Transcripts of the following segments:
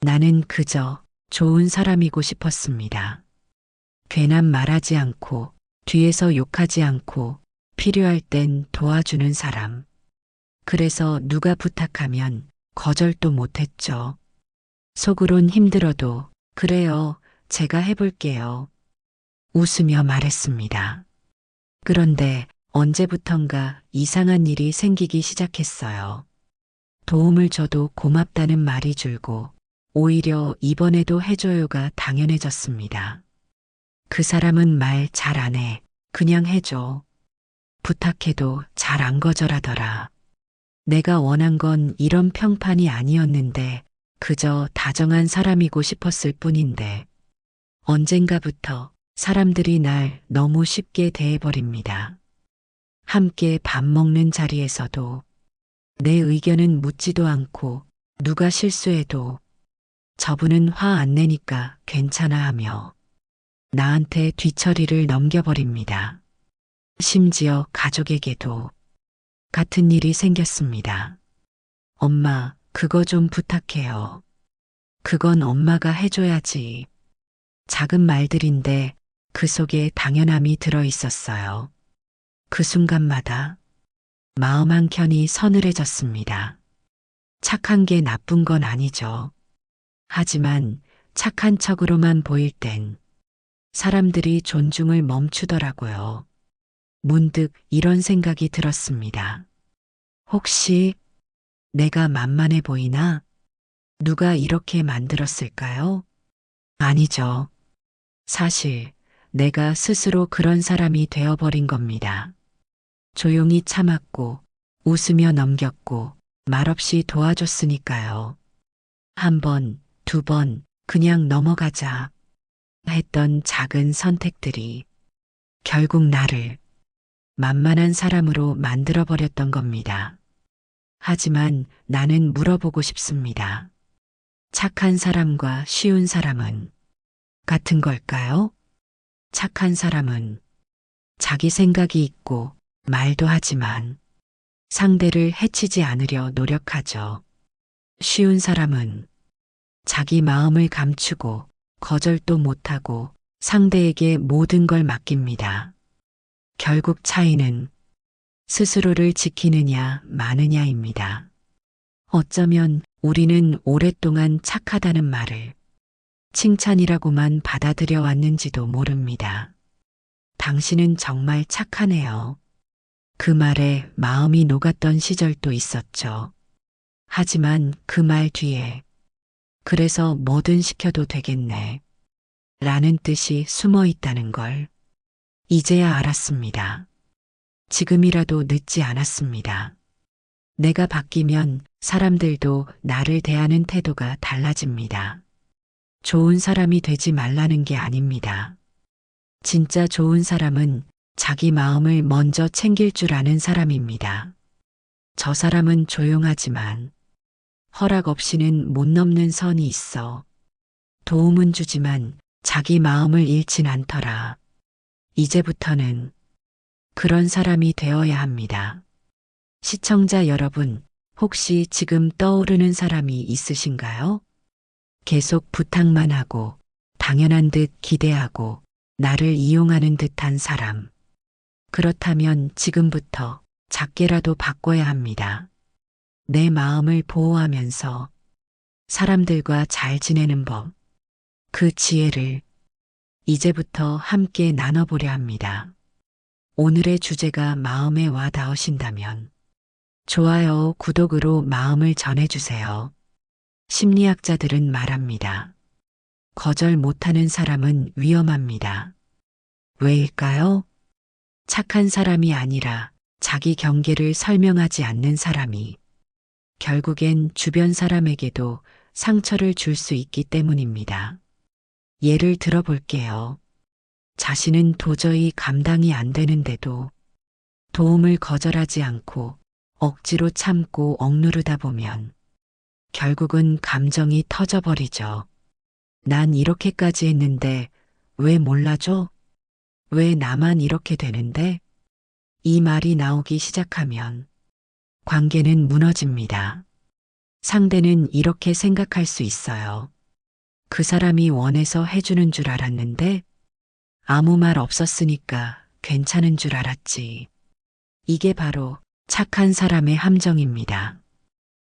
나는 그저 좋은 사람이고 싶었습니다. 괜한 말하지 않고 뒤에서 욕하지 않고 필요할 땐 도와주는 사람. 그래서 누가 부탁하면 거절도 못했죠. 속으론 힘들어도 그래요, 제가 해볼게요. 웃으며 말했습니다. 그런데 언제부턴가 이상한 일이 생기기 시작했어요. 도움을 줘도 고맙다는 말이 줄고 오히려 이번에도 해줘요가 당연해졌습니다. 그 사람은 말 잘 안 해. 그냥 해줘. 부탁해도 잘 안 거절하더라. 내가 원한 건 이런 평판이 아니었는데 그저 다정한 사람이고 싶었을 뿐인데 언젠가부터 사람들이 날 너무 쉽게 대해버립니다. 함께 밥 먹는 자리에서도 내 의견은 묻지도 않고 누가 실수해도 저분은 화 안 내니까 괜찮아 하며 나한테 뒤처리를 넘겨버립니다. 심지어 가족에게도 같은 일이 생겼습니다. 엄마, 그거 좀 부탁해요. 그건 엄마가 해줘야지. 작은 말들인데 그 속에 당연함이 들어 있었어요. 그 순간마다 마음 한켠이 서늘해졌습니다. 착한 게 나쁜 건 아니죠. 하지만 착한 척으로만 보일 땐 사람들이 존중을 멈추더라고요. 문득 이런 생각이 들었습니다. 혹시 내가 만만해 보이나? 누가 이렇게 만들었을까요? 아니죠. 사실 내가 스스로 그런 사람이 되어버린 겁니다. 조용히 참았고 웃으며 넘겼고 말없이 도와줬으니까요. 한 번, 두 번, 그냥 넘어가자 했던 작은 선택들이 결국 나를 만만한 사람으로 만들어버렸던 겁니다. 하지만 나는 물어보고 싶습니다. 착한 사람과 쉬운 사람은 같은 걸까요? 착한 사람은 자기 생각이 있고 말도 하지만 상대를 해치지 않으려 노력하죠. 쉬운 사람은 자기 마음을 감추고 거절도 못하고 상대에게 모든 걸 맡깁니다. 결국 차이는 스스로를 지키느냐 마느냐입니다. 어쩌면 우리는 오랫동안 착하다는 말을 칭찬이라고만 받아들여 왔는지도 모릅니다. 당신은 정말 착하네요. 그 말에 마음이 녹았던 시절도 있었죠. 하지만 그 말 뒤에 그래서 뭐든 시켜도 되겠네 라는 뜻이 숨어 있다는 걸 이제야 알았습니다. 지금이라도 늦지 않았습니다. 내가 바뀌면 사람들도 나를 대하는 태도가 달라집니다. 좋은 사람이 되지 말라는 게 아닙니다. 진짜 좋은 사람은 자기 마음을 먼저 챙길 줄 아는 사람입니다. 저 사람은 조용하지만 허락 없이는 못 넘는 선이 있어. 도움은 주지만 자기 마음을 잃진 않더라. 이제부터는 그런 사람이 되어야 합니다. 시청자 여러분, 혹시 지금 떠오르는 사람이 있으신가요? 계속 부탁만 하고 당연한 듯 기대하고 나를 이용하는 듯한 사람. 그렇다면 지금부터 작게라도 바꿔야 합니다. 내 마음을 보호하면서 사람들과 잘 지내는 법. 그 지혜를 이제부터 함께 나눠보려 합니다. 오늘의 주제가 마음에 와 닿으신다면 좋아요, 구독으로 마음을 전해주세요. 심리학자들은 말합니다. 거절 못하는 사람은 위험합니다. 왜일까요? 착한 사람이 아니라 자기 경계를 설명하지 않는 사람이 결국엔 주변 사람에게도 상처를 줄 수 있기 때문입니다. 예를 들어 볼게요. 자신은 도저히 감당이 안 되는데도 도움을 거절하지 않고 억지로 참고 억누르다 보면 결국은 감정이 터져버리죠. 난 이렇게까지 했는데 왜 몰라줘? 왜 나만 이렇게 되는데? 이 말이 나오기 시작하면 관계는 무너집니다. 상대는 이렇게 생각할 수 있어요. 그 사람이 원해서 해주는 줄 알았는데 아무 말 없었으니까 괜찮은 줄 알았지. 이게 바로 착한 사람의 함정입니다.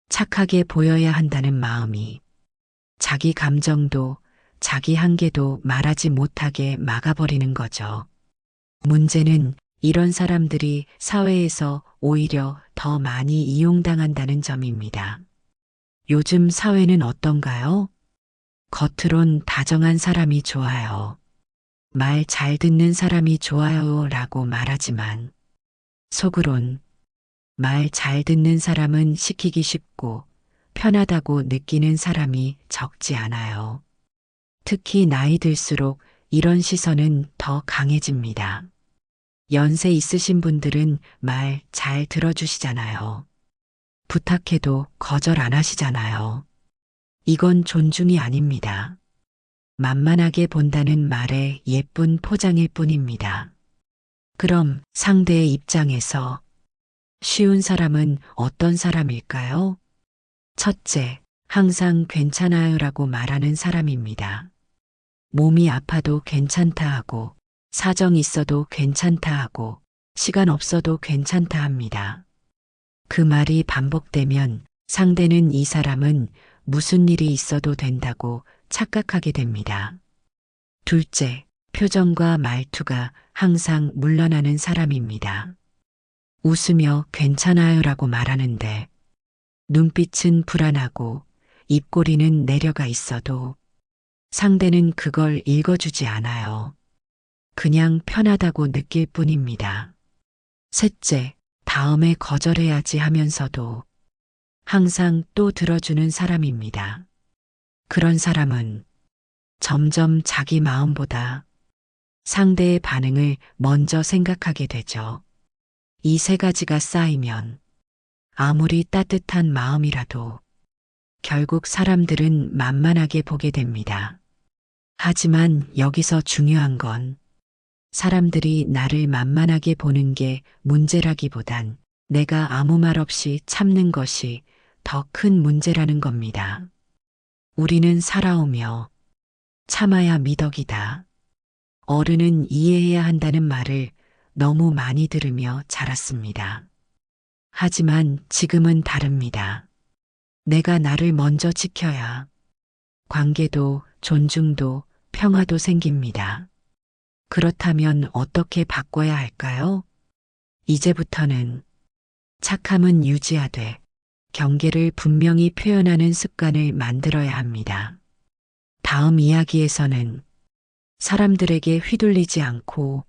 착하게 보여야 한다는 마음이 자기 감정도 자기 한계도 말하지 못하게 막아버리는 거죠. 문제는 이런 사람들이 사회에서 오히려 더 많이 이용당한다는 점입니다. 요즘 사회는 어떤가요? 겉으론 다정한 사람이 좋아요. 말 잘 듣는 사람이 좋아요 라고 말하지만 속으론 말 잘 듣는 사람은 시키기 쉽고 편하다고 느끼는 사람이 적지 않아요. 특히 나이 들수록 이런 시선은 더 강해집니다. 연세 있으신 분들은 말 잘 들어주시잖아요. 부탁해도 거절 안 하시잖아요. 이건 존중이 아닙니다. 만만하게 본다는 말의 예쁜 포장일 뿐입니다. 그럼 상대의 입장에서 쉬운 사람은 어떤 사람일까요? 첫째, 항상 괜찮아요라고 말하는 사람입니다. 몸이 아파도 괜찮다 하고, 사정 있어도 괜찮다 하고, 시간 없어도 괜찮다 합니다. 그 말이 반복되면 상대는 이 사람은 무슨 일이 있어도 된다고 착각하게 됩니다. 둘째, 표정과 말투가 항상 물러나는 사람입니다. 웃으며 괜찮아요라고 말하는데 눈빛은 불안하고 입꼬리는 내려가 있어도 상대는 그걸 읽어주지 않아요. 그냥 편하다고 느낄 뿐입니다. 셋째, 다음에 거절해야지 하면서도 항상 또 들어주는 사람입니다. 그런 사람은 점점 자기 마음보다 상대의 반응을 먼저 생각하게 되죠. 이 세 가지가 쌓이면 아무리 따뜻한 마음이라도 결국 사람들은 만만하게 보게 됩니다. 하지만 여기서 중요한 건 사람들이 나를 만만하게 보는 게 문제라기보단 내가 아무 말 없이 참는 것이 더 큰 문제라는 겁니다. 우리는 살아오며 참아야 미덕이다. 어른은 이해해야 한다는 말을 너무 많이 들으며 자랐습니다. 하지만 지금은 다릅니다. 내가 나를 먼저 지켜야 관계도 존중도 평화도 생깁니다. 그렇다면 어떻게 바꿔야 할까요? 이제부터는 착함은 유지하되 경계를 분명히 표현하는 습관을 만들어야 합니다. 다음 이야기에서는 사람들에게 휘둘리지 않고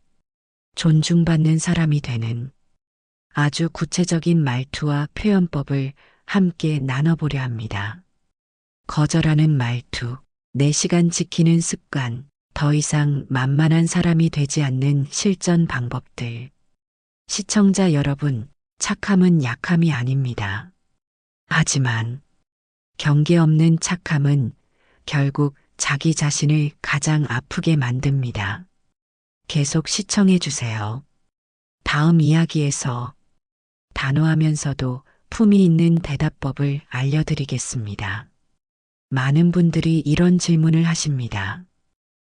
존중받는 사람이 되는 아주 구체적인 말투와 표현법을 함께 나눠보려 합니다. 거절하는 말투, 내 시간 지키는 습관, 더 이상 만만한 사람이 되지 않는 실전 방법들. 시청자 여러분, 착함은 약함이 아닙니다. 하지만 경계 없는 착함은 결국 자기 자신을 가장 아프게 만듭니다. 계속 시청해 주세요. 다음 이야기에서 단호하면서도 품위 있는 대답법을 알려드리겠습니다. 많은 분들이 이런 질문을 하십니다.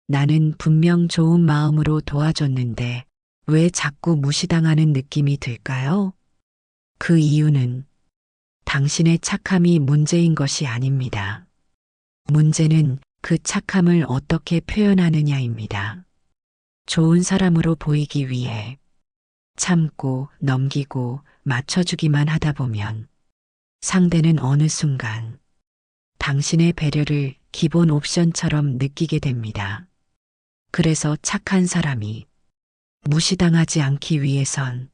나는 분명 좋은 마음으로 도와줬는데 왜 자꾸 무시당하는 느낌이 들까요? 그 이유는 당신의 착함이 문제인 것이 아닙니다. 문제는 그 착함을 어떻게 표현하느냐입니다. 좋은 사람으로 보이기 위해 참고 넘기고 맞춰주기만 하다 보면 상대는 어느 순간 당신의 배려를 기본 옵션처럼 느끼게 됩니다. 그래서 착한 사람이 무시당하지 않기 위해선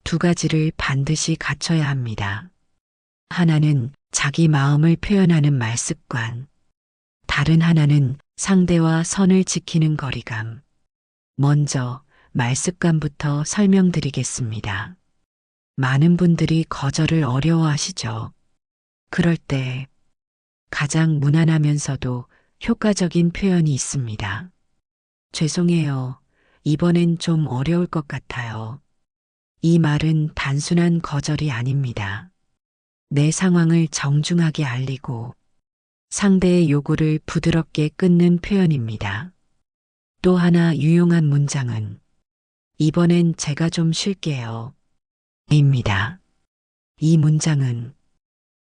두 가지를 반드시 갖춰야 합니다. 하나는 자기 마음을 표현하는 말습관, 다른 하나는 상대와 선을 지키는 거리감. 먼저 말습관부터 설명드리겠습니다. 많은 분들이 거절을 어려워하시죠. 그럴 때 가장 무난하면서도 효과적인 표현이 있습니다. 죄송해요. 이번엔 좀 어려울 것 같아요. 이 말은 단순한 거절이 아닙니다. 내 상황을 정중하게 알리고 상대의 요구를 부드럽게 끊는 표현입니다. 또 하나 유용한 문장은 이번엔 제가 좀 쉴게요. 입니다. 이 문장은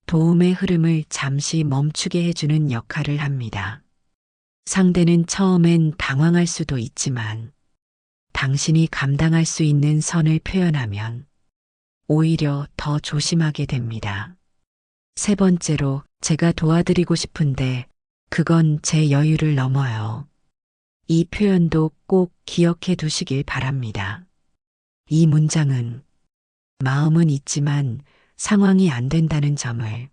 도움의 흐름을 잠시 멈추게 해주는 역할을 합니다. 상대는 처음엔 당황할 수도 있지만 당신이 감당할 수 있는 선을 표현하면 오히려 더 조심하게 됩니다. 세 번째로 제가 도와드리고 싶은데 그건 제 여유를 넘어요. 이 표현도 꼭 기억해 두시길 바랍니다. 이 문장은 마음은 있지만 상황이 안 된다는 점을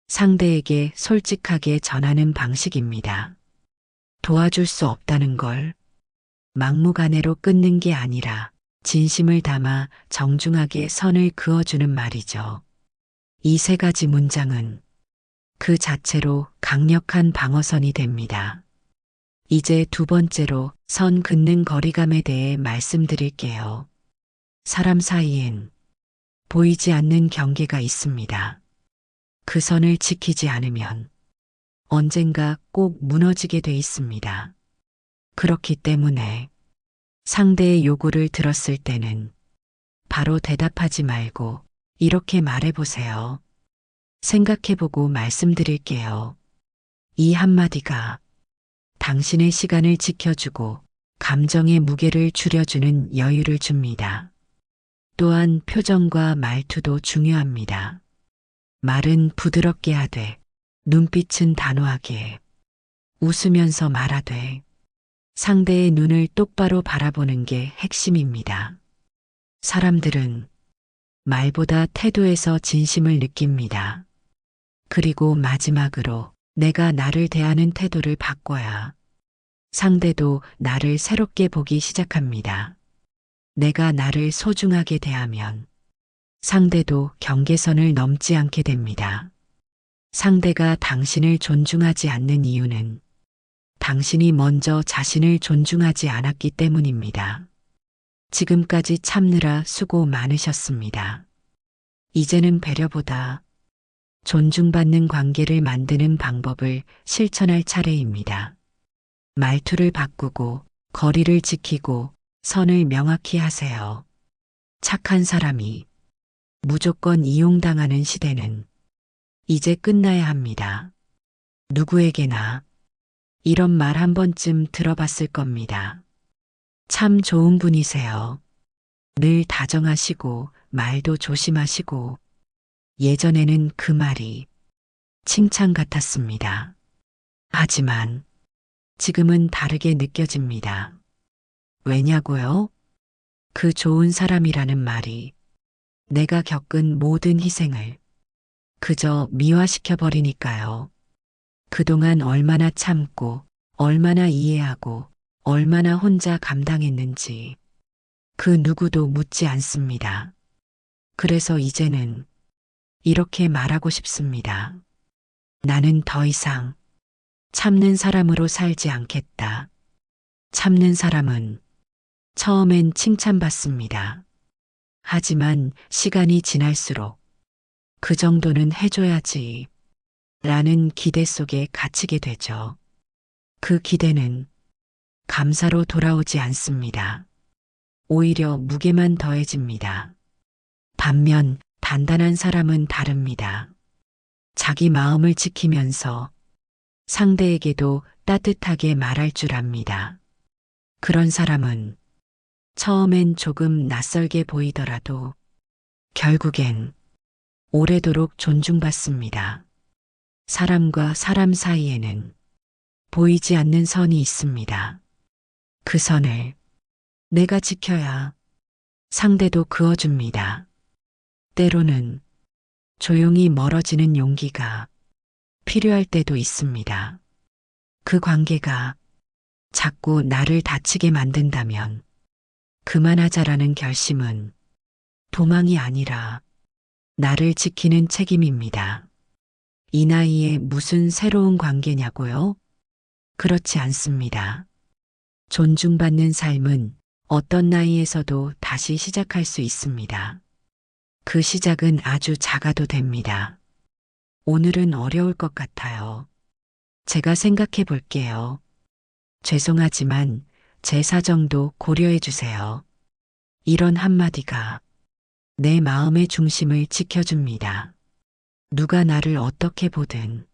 상대에게 솔직하게 전하는 방식입니다. 도와줄 수 없다는 걸 막무가내로 끊는 게 아니라 진심을 담아 정중하게 선을 그어주는 말이죠. 이 세 가지 문장은 그 자체로 강력한 방어선이 됩니다. 이제 두 번째로 선 긋는 거리감에 대해 말씀드릴게요. 사람 사이엔 보이지 않는 경계가 있습니다. 그 선을 지키지 않으면 언젠가 꼭 무너지게 돼 있습니다. 그렇기 때문에 상대의 요구를 들었을 때는 바로 대답하지 말고 이렇게 말해보세요. 생각해보고 말씀드릴게요. 이 한마디가 당신의 시간을 지켜주고 감정의 무게를 줄여주는 여유를 줍니다. 또한 표정과 말투도 중요합니다. 말은 부드럽게 하되 눈빛은 단호하게 웃으면서 말하되 상대의 눈을 똑바로 바라보는 게 핵심입니다. 사람들은 말보다 태도에서 진심을 느낍니다. 그리고 마지막으로 내가 나를 대하는 태도를 바꿔야 상대도 나를 새롭게 보기 시작합니다. 내가 나를 소중하게 대하면 상대도 경계선을 넘지 않게 됩니다. 상대가 당신을 존중하지 않는 이유는 당신이 먼저 자신을 존중하지 않았기 때문입니다. 지금까지 참느라 수고 많으셨습니다. 이제는 배려보다 존중받는 관계를 만드는 방법을 실천할 차례입니다. 말투를 바꾸고 거리를 지키고 선을 명확히 하세요. 착한 사람이 무조건 이용당하는 시대는 이제 끝나야 합니다. 누구에게나 이런 말 한 번쯤 들어봤을 겁니다. 참 좋은 분이세요. 늘 다정하시고 말도 조심하시고 예전에는 그 말이 칭찬 같았습니다. 하지만 지금은 다르게 느껴집니다. 왜냐고요? 그 좋은 사람이라는 말이 내가 겪은 모든 희생을 그저 미화시켜 버리니까요. 그동안 얼마나 참고 얼마나 이해하고 얼마나 혼자 감당했는지 그 누구도 묻지 않습니다. 그래서 이제는 이렇게 말하고 싶습니다. 나는 더 이상 참는 사람으로 살지 않겠다. 참는 사람은 처음엔 칭찬받습니다. 하지만 시간이 지날수록 그 정도는 해줘야지 라는 기대 속에 갇히게 되죠. 그 기대는 감사로 돌아오지 않습니다. 오히려 무게만 더해집니다. 반면 단단한 사람은 다릅니다. 자기 마음을 지키면서 상대에게도 따뜻하게 말할 줄 압니다. 그런 사람은 처음엔 조금 낯설게 보이더라도 결국엔 오래도록 존중받습니다. 사람과 사람 사이에는 보이지 않는 선이 있습니다. 그 선을 내가 지켜야 상대도 그어줍니다. 때로는 조용히 멀어지는 용기가 필요할 때도 있습니다. 그 관계가 자꾸 나를 다치게 만든다면 그만하자라는 결심은 도망이 아니라 나를 지키는 책임입니다. 이 나이에 무슨 새로운 관계냐고요? 그렇지 않습니다. 존중받는 삶은 어떤 나이에서도 다시 시작할 수 있습니다. 그 시작은 아주 작아도 됩니다. 오늘은 어려울 것 같아요. 제가 생각해 볼게요. 죄송하지만 제 사정도 고려해 주세요. 이런 한마디가 내 마음의 중심을 지켜줍니다. 누가 나를 어떻게 보든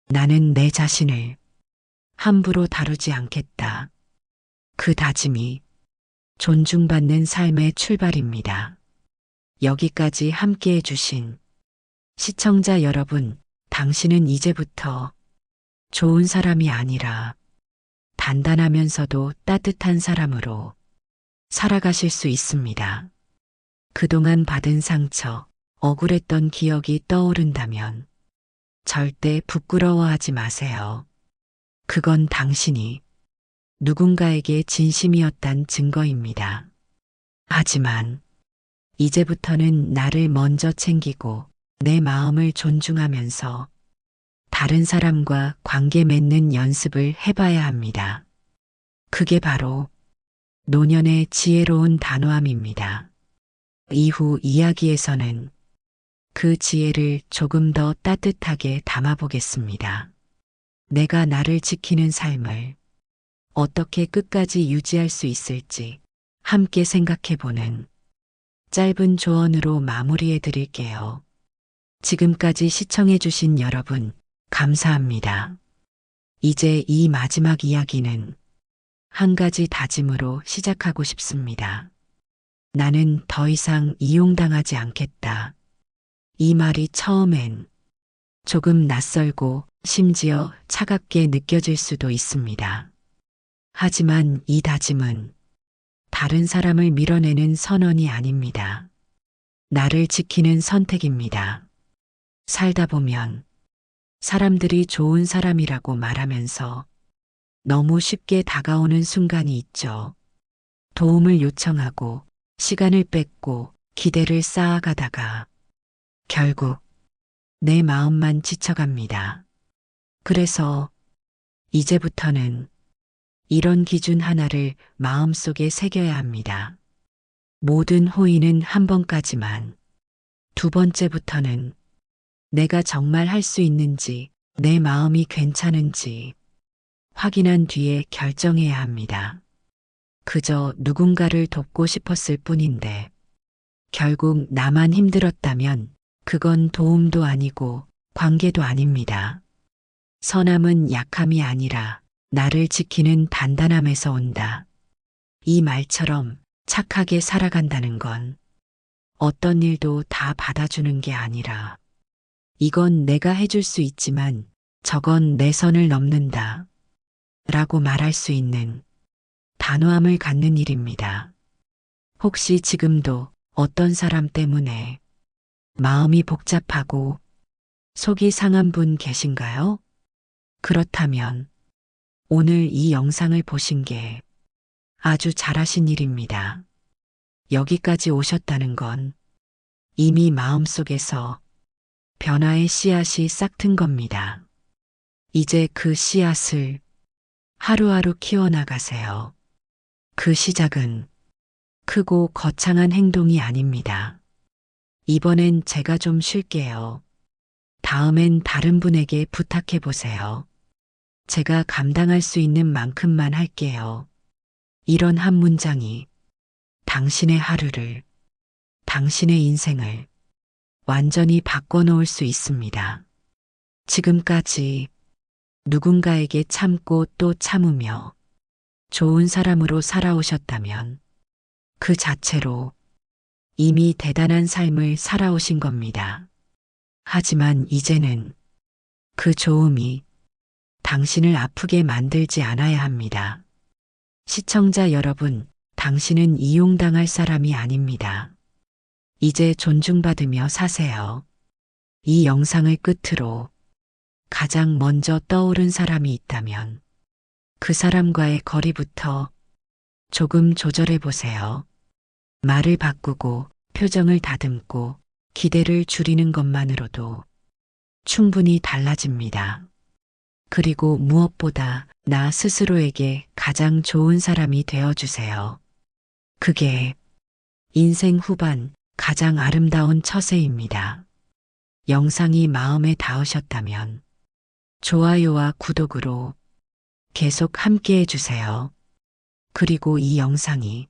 나는 내 자신을 함부로 다루지 않겠다. 그 다짐이 존중받는 삶의 출발입니다. 여기까지 함께 해주신 시청자 여러분, 당신은 이제부터 좋은 사람이 아니라 단단하면서도 따뜻한 사람으로 살아가실 수 있습니다. 그동안 받은 상처, 억울했던 기억이 떠오른다면 절대 부끄러워하지 마세요. 그건 당신이 누군가에게 진심이었단 증거입니다. 하지만 이제부터는 나를 먼저 챙기고 내 마음을 존중하면서 다른 사람과 관계 맺는 연습을 해봐야 합니다. 그게 바로 노년의 지혜로운 단호함입니다. 이후 이야기에서는 그 지혜를 조금 더 따뜻하게 담아보겠습니다. 내가 나를 지키는 삶을 어떻게 끝까지 유지할 수 있을지 함께 생각해보는 짧은 조언으로 마무리해 드릴게요. 지금까지 시청해주신 여러분, 감사합니다. 이제 이 마지막 이야기는 한 가지 다짐으로 시작하고 싶습니다. 나는 더 이상 이용당하지 않겠다. 이 말이 처음엔 조금 낯설고 심지어 차갑게 느껴질 수도 있습니다. 하지만 이 다짐은 다른 사람을 밀어내는 선언이 아닙니다. 나를 지키는 선택입니다. 살다 보면 사람들이 좋은 사람이라고 말하면서 너무 쉽게 다가오는 순간이 있죠. 도움을 요청하고 시간을 뺏고 기대를 쌓아가다가 결국 내 마음만 지쳐갑니다. 그래서 이제부터는 이런 기준 하나를 마음속에 새겨야 합니다. 모든 호의는 한 번까지만, 두 번째부터는 내가 정말 할 수 있는지, 내 마음이 괜찮은지 확인한 뒤에 결정해야 합니다. 그저 누군가를 돕고 싶었을 뿐인데 결국 나만 힘들었다면 그건 도움도 아니고 관계도 아닙니다. 선함은 약함이 아니라 나를 지키는 단단함에서 온다. 이 말처럼 착하게 살아간다는 건 어떤 일도 다 받아주는 게 아니라 이건 내가 해줄 수 있지만 저건 내 선을 넘는다 라고 말할 수 있는 단호함을 갖는 일입니다. 혹시 지금도 어떤 사람 때문에 마음이 복잡하고 속이 상한 분 계신가요? 그렇다면 오늘 이 영상을 보신 게 아주 잘하신 일입니다. 여기까지 오셨다는 건 이미 마음속에서 변화의 씨앗이 싹튼 겁니다. 이제 그 씨앗을 하루하루 키워나가세요. 그 시작은 크고 거창한 행동이 아닙니다. 이번엔 제가 좀 쉴게요. 다음엔 다른 분에게 부탁해 보세요. 제가 감당할 수 있는 만큼만 할게요. 이런 한 문장이 당신의 하루를, 당신의 인생을 완전히 바꿔놓을 수 있습니다. 지금까지 누군가에게 참고 또 참으며 좋은 사람으로 살아오셨다면 그 자체로 이미 대단한 삶을 살아오신 겁니다. 하지만 이제는 그 좋음이 당신을 아프게 만들지 않아야 합니다. 시청자 여러분, 당신은 이용당할 사람이 아닙니다. 이제 존중받으며 사세요. 이 영상을 끝으로 가장 먼저 떠오른 사람이 있다면 그 사람과의 거리부터 조금 조절해 보세요. 말을 바꾸고 표정을 다듬고 기대를 줄이는 것만으로도 충분히 달라집니다. 그리고 무엇보다 나 스스로에게 가장 좋은 사람이 되어주세요. 그게 인생 후반 가장 아름다운 처세입니다. 영상이 마음에 닿으셨다면 좋아요와 구독으로 계속 함께 해주세요. 그리고 이 영상이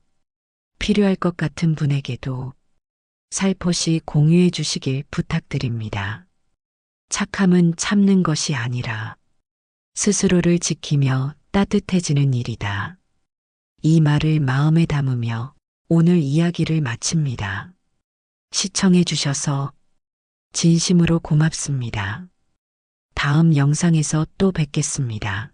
필요할 것 같은 분에게도 살포시 공유해 주시길 부탁드립니다. 착함은 참는 것이 아니라 스스로를 지키며 따뜻해지는 일이다. 이 말을 마음에 담으며 오늘 이야기를 마칩니다. 시청해 주셔서 진심으로 고맙습니다. 다음 영상에서 또 뵙겠습니다.